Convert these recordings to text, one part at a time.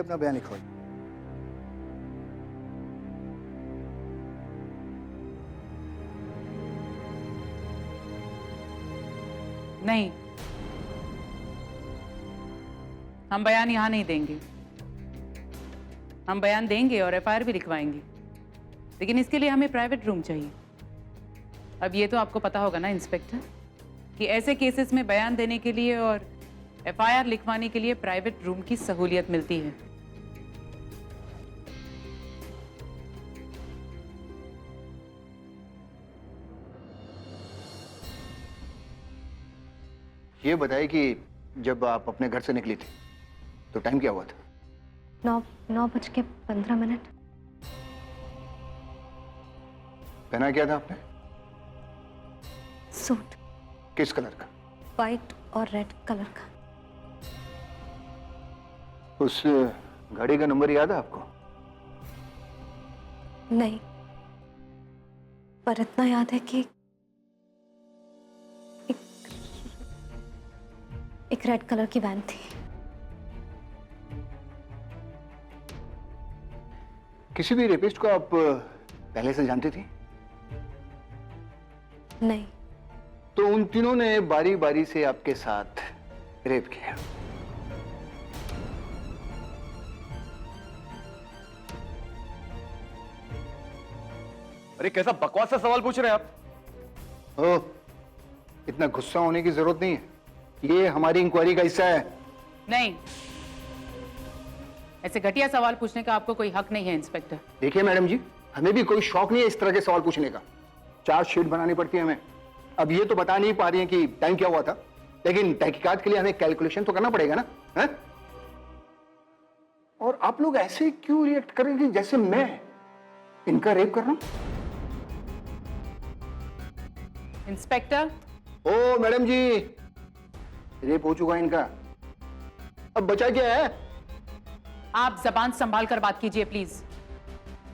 पहले अपना बयान लिखवाइए। नहीं, हम बयान यहां नहीं देंगे। हम बयान देंगे और एफआईआर भी लिखवाएंगे, लेकिन इसके लिए हमें प्राइवेट रूम चाहिए। अब ये तो आपको पता होगा ना इंस्पेक्टर, कि ऐसे केसेस में बयान देने के लिए और एफआईआर लिखवाने के लिए प्राइवेट रूम की सहूलियत मिलती है। ये बताइए कि जब आप अपने घर से निकली थी तो टाइम क्या हुआ था? 9:15। पहना क्या था आपने? सूट, किस कलर का? वाइट और रेड कलर का। उस गाड़ी का नंबर याद है आपको? नहीं, पर इतना याद है कि एक रेड कलर की वैन थी। किसी भी रेपिस्ट को आप पहले से जानती थी? नहीं। तो उन तीनों ने बारी बारी से आपके साथ रेप किया। अरे कैसा बकवास सा सवाल पूछ रहे हैं आप? ओह, इतना गुस्सा होने की जरूरत नहीं है, ये हमारी इंक्वायरी का हिस्सा है। नहीं, ऐसे घटिया सवाल पूछने का आपको कोई हक नहीं है इंस्पेक्टर। देखिए मैडम जी, हमें भी कोई शौक नहीं है इस तरह के सवाल पूछने का। चार्जशीट बनानी पड़ती है हमें। अब ये तो बता नहीं पा रही हैं कि टाइम क्या हुआ था, लेकिन तहकीकात के लिए हमें कैलकुलेशन तो करना पड़ेगा ना, है? और आप लोग ऐसे क्यों रिएक्ट करेंगे जैसे मैं इनका रेप कर रहा हूं? इंस्पेक्टर, ओ मैडम जी, रेप हो चुका है इनका, अब बचा क्या है? आप जबान संभाल कर बात कीजिए प्लीज।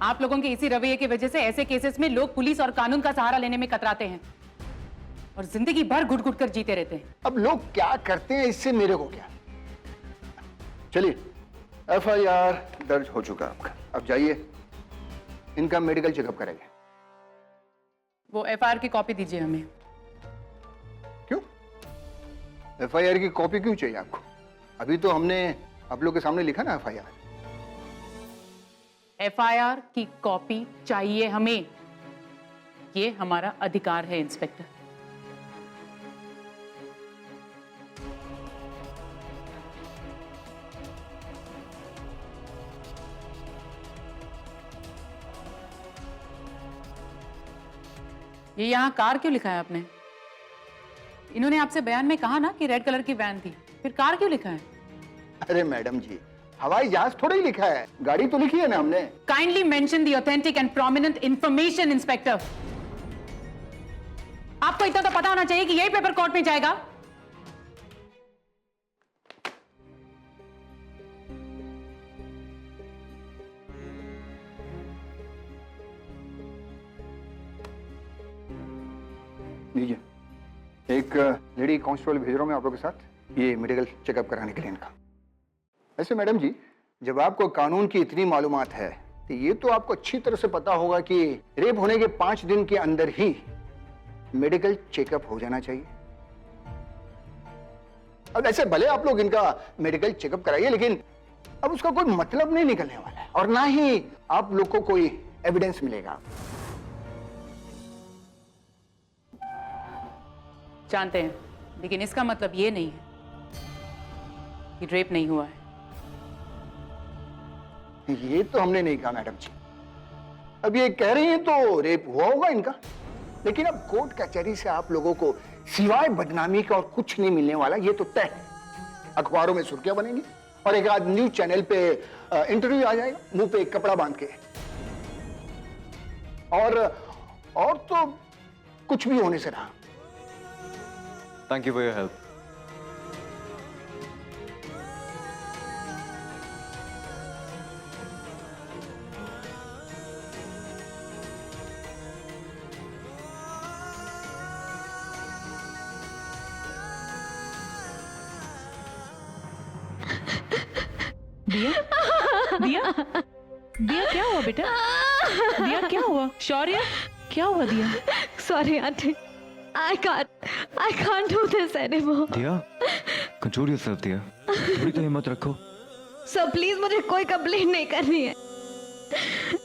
आप लोगों के इसी रवैये की वजह से ऐसे केसेस में लोग पुलिस और कानून का सहारा लेने में कतराते हैं और जिंदगी भर घुट घुट कर जीते रहते हैं। अब लोग क्या करते हैं इससे मेरे को क्या? चलिए, एफआईआर दर्ज हो चुका आपका, अब जाइए इनका मेडिकल चेकअप करेंगे। वो एफआईआर की कॉपी दीजिए हमें। क्यों? एफआईआर की कॉपी क्यों चाहिए आपको? अभी तो हमने आप लोग के सामने लिखा ना एफआईआर। एफआईआर की कॉपी चाहिए हमें, ये हमारा अधिकार है इंस्पेक्टर। ये यहां कार क्यों लिखा है आपने? इन्होंने आपसे बयान में कहा ना कि रेड कलर की वैन थी, फिर कार क्यों लिखा है? अरे मैडम जी, हवाई जहाज थोड़ा ही लिखा है, गाड़ी तो लिखी है ना हमने। Kindly mention the authentic and prominent information inspector. आपको इतना तो पता होना चाहिए कि यही पेपर कोर्ट में जाएगा। लीजिए, एक लेडी कांस्टेबल भेज रहा हूं मैं आप लोग के साथ, ये मेडिकल चेकअप कराने के लिए इनका। वैसे मैडम जी, जब आपको कानून की इतनी मालूमात है तो ये तो आपको अच्छी तरह से पता होगा कि रेप होने के 5 दिन के अंदर ही मेडिकल चेकअप हो जाना चाहिए। अब ऐसे भले आप लोग इनका मेडिकल चेकअप कराइए, लेकिन अब उसका कोई मतलब नहीं निकलने वाला है और ना ही आप लोग को कोई एविडेंस मिलेगा। जानते हैं, लेकिन इसका मतलब ये नहीं है कि रेप नहीं हुआ है। ये तो हमने नहीं कहा मैडम जी। अब ये कह रही हैं तो रेप हुआ होगा इनका, लेकिन अब कोर्ट कचहरी से आप लोगों को सिवाय बदनामी का और कुछ नहीं मिलने वाला, ये तो तय है। अखबारों में सुर्खियां बनेंगी और एक आध न्यूज चैनल पे इंटरव्यू आ जाएगा, मुंह पे एक कपड़ा बांध के। और तो कुछ भी होने से रहा। Thank you for your help. दिया? दिया, दिया क्या हुआ बेटा? दिया क्या हुआ? शौर्य क्या हुआ दिया? Sorry, auntie. I can't do this anymore. दिया, कंट्रोल योरसेल्फ दिया, थोड़ी तो हिम्मत रखो। सर प्लीज मुझे कोई कंप्लेंट नहीं करनी है,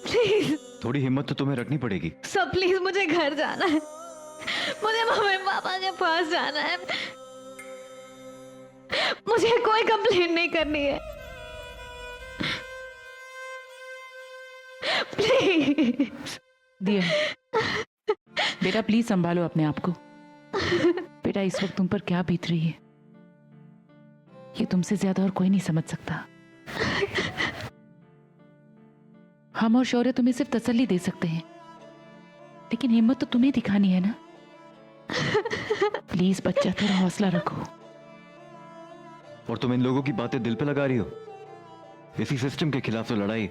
प्लीज। थोड़ी हिम्मत तो तुम्हें रखनी पड़ेगी। सर प्लीज मुझे घर जाना है, मुझे मम्मी पापा के पास जाना है, मुझे कोई कंप्लेंट नहीं करनी है, प्लीज। दिया बेटा प्लीज संभालो अपने आप को। बेटा इस वक्त तुम पर क्या बीत रही है ये तुमसे ज्यादा और कोई नहीं समझ सकता। हम और शौर्य तुम्हें सिर्फ तसल्ली दे सकते हैं, लेकिन हिम्मत तो तुम्हें दिखानी है ना। प्लीज बच्चा थोड़ा हौसला रखो। और तुम इन लोगों की बातें दिल पे लगा रही हो, इसी सिस्टम के खिलाफ तो लड़ाई।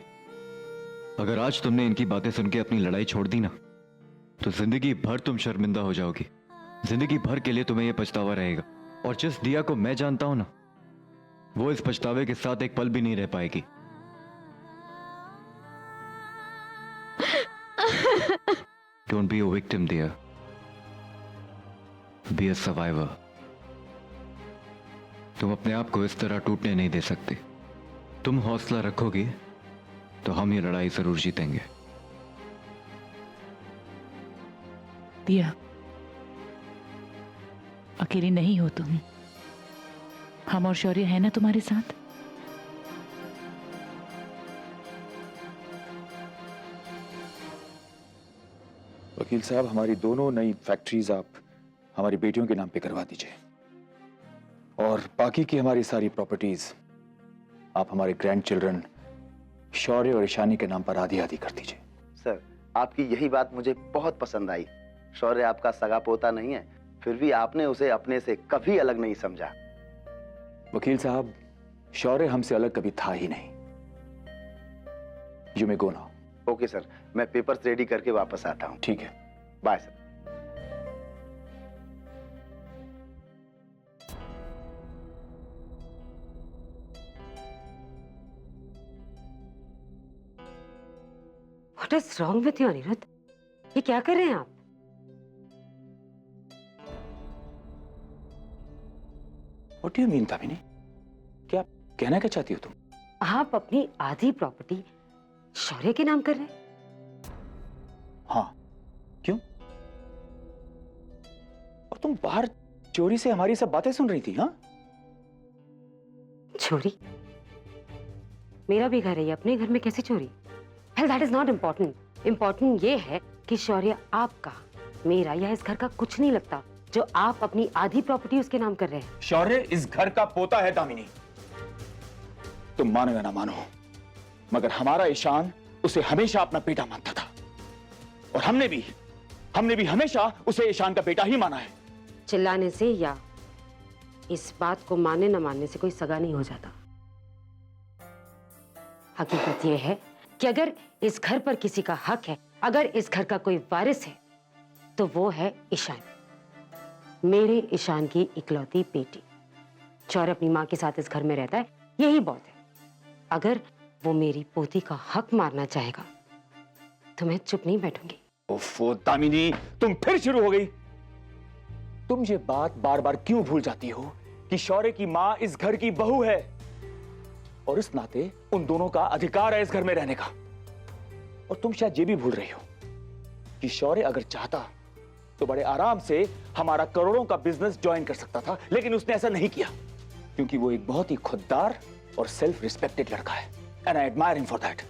अगर आज तुमने इनकी बातें सुन के अपनी लड़ाई छोड़ दी ना, तो जिंदगी भर तुम शर्मिंदा हो जाओगी। जिंदगी भर के लिए तुम्हें यह पछतावा रहेगा। और जिस दिया को मैं जानता हूं ना, वो इस पछतावे के साथ एक पल भी नहीं रह पाएगी। Don't be a victim, dear. Be a survivor. तुम अपने आप को इस तरह टूटने नहीं दे सकते। तुम हौसला रखोगे तो हम ये लड़ाई जरूर जीतेंगे। दिया अकेली नहीं हो तुम, हम और शौर्य है ना तुम्हारे साथ। वकील साहब, हमारी दोनों नई फैक्ट्रीज आप हमारी बेटियों के नाम पे करवा दीजिए, और बाकी की हमारी सारी प्रॉपर्टीज आप हमारे ग्रैंड चिल्ड्रन शौर्य और ईशानी के नाम पर आधी आधी कर दीजिए। सर, आपकी यही बात मुझे बहुत पसंद आई। शौर्य आपका सगा पोता नहीं है, फिर भी आपने उसे अपने से कभी अलग नहीं समझा। वकील साहब, शौर्य हमसे अलग कभी था ही नहीं। You may go now. Okay sir, मैं पेपर्स रेडी करके वापस आता हूँ। ठीक है, bye sir. What is wrong with you, Aniruddh? ये क्या कर रहे हैं आप? What do you mean, Damini? क्या कहना क्या चाहती हो तुम? आप अपनी आधी प्रॉपर्टी शौर्य के नाम कर रहे हैं? हाँ, क्यों? और तुम बाहर चोरी से हमारी सब बातें सुन रही थी, हाँ? चोरी? मेरा भी घर है, ये अपने घर में कैसे चोरी? Hell, that is not important. Important ये है कि शौर्य आपका, मेरा या इस घर का कुछ नहीं लगता, जो आप अपनी आधी प्रॉपर्टी उसके नाम कर रहे हैं। शौर्य इस घर का पोता है दामिनी। तुम मानो या ना मानो, मगर हमारा ईशान उसे हमेशा अपना बेटा मानता था, और हमने भी हमेशा उसे ईशान का बेटा ही माना है। चिल्लाने से या इस बात को मानने न मानने से कोई सगा नहीं हो जाता। हकीकत यह है कि अगर इस घर पर किसी का हक है, अगर इस घर का कोई वारिस है, तो वो है ईशान, मेरे ईशान की इकलौती बेटी। शौर्य अपनी माँ के साथ इस घर में रहता है, यही बहुत है। अगर वो मेरी पोती का हक मारना चाहेगा तो मैं चुप नहीं बैठूंगी। ओफो दामिनी, तुम फिर शुरू हो गई। तुम ये बात बार बार क्यों भूल जाती हो कि शौर्य की माँ इस घर की बहू है, और इस नाते उन दोनों का अधिकार है इस घर में रहने का। और तुम शायद ये भी भूल रही हो कि शौर्य अगर चाहता तो बड़े आराम से हमारा करोड़ों का बिजनेस ज्वाइन कर सकता था, लेकिन उसने ऐसा नहीं किया, क्योंकि वो एक बहुत ही खुददार और सेल्फ रिस्पेक्टेड लड़का है, and I admire him for that.